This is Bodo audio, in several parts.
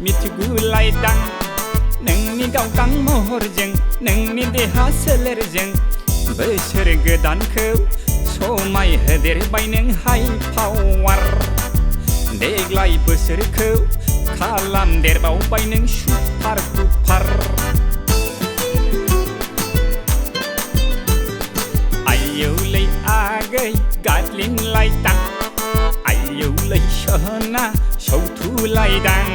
मिथिगुलायदां नोंनि गावदां महरजों नोंनि देहा सोलेरजों बोसोर गोदानखौ समाय होदेरबाय नोंहाय पावार देग्लाय बोसोरखौ खालामदेरबावबाय नों सुपार डुपार आयौलै आगै गादलिनलायदां आयौलै सहोना सौथुलायदां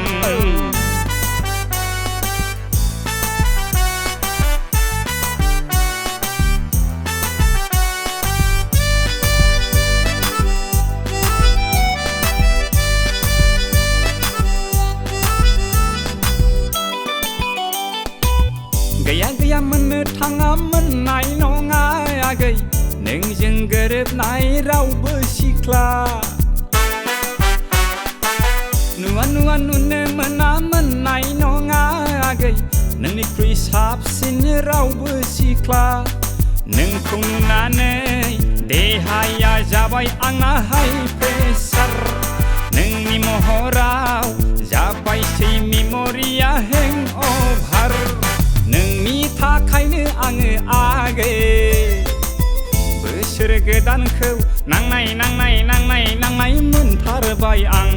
गैया गैया मोननो थाङा मोननाय नङा आगै नोंजों गोरोबनाय रावबो सिख्ला नुवा नुवा नुनो मोना मोननाय नङा आगै नोंनिख्रुइ साबसिन रावबो सिख्ला नोंखौ नुनानै देहाया जाबाय आंना हाइ प्रेसार नोंनि महराव जाबायसै मेम'रिया हेंअभार नोंनि थाखायनो आङो आगै बोसोर गोदानखौ नांनाय नांनाय नांनाय नांनाय मोनथारबाय आं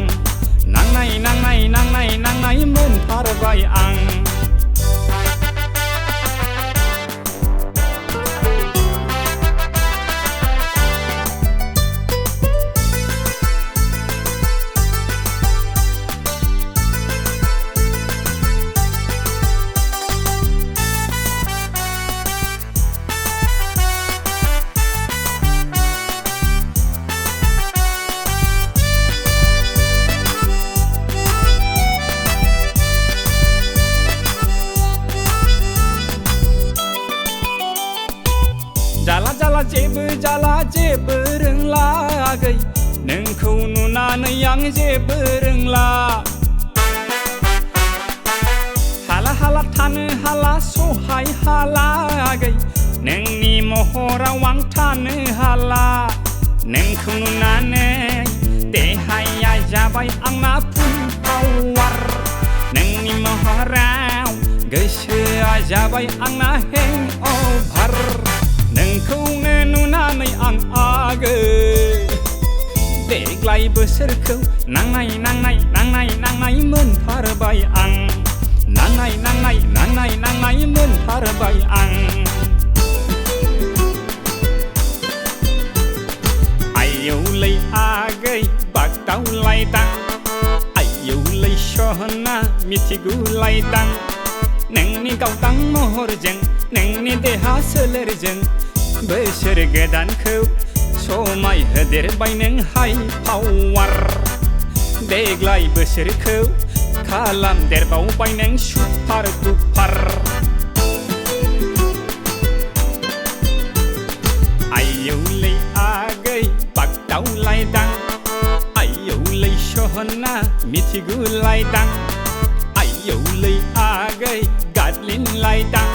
नांनाय नांनाय नांनाय नांनाय मोनथारबाय आं जाला जाला जेबो रोंला आगै नोंखौ नुनानै आं जेबो रोंला हाला हाला थानो हाला सहाय हाला आगै नोंनि महराव आं थानो हाला नोंखौ नुनानै देहाया जाबाय आंना फुल पावार नोंनि महराव गोसोआ जाबाय आंना हेंअभार नोंखौनो नुनानै आं आगै देग्लाय बोसोरखौ नांनाय नांनाय नांनाय नांनाय मोनथारबाय आं नांनाय नांनाय नांनाय नांनाय मोनथारबाय आं आयौलै आगै बागदावलायदां आयौलै सहोना मिथिगुलायदां नोंनि गावदां महरजों नोंनि देहा सोलेरजों बोसोर गोदानखौ समाय होदेरबाय नोंहाय पावार देग्लाय बोसोरखौ खालामदेरबावबाय नों सुपार डुपार आयौलै आगै बागदावलायदां आयौलै सहोना मिथिगुलायदां आयौलै आगै गादलिनलायदां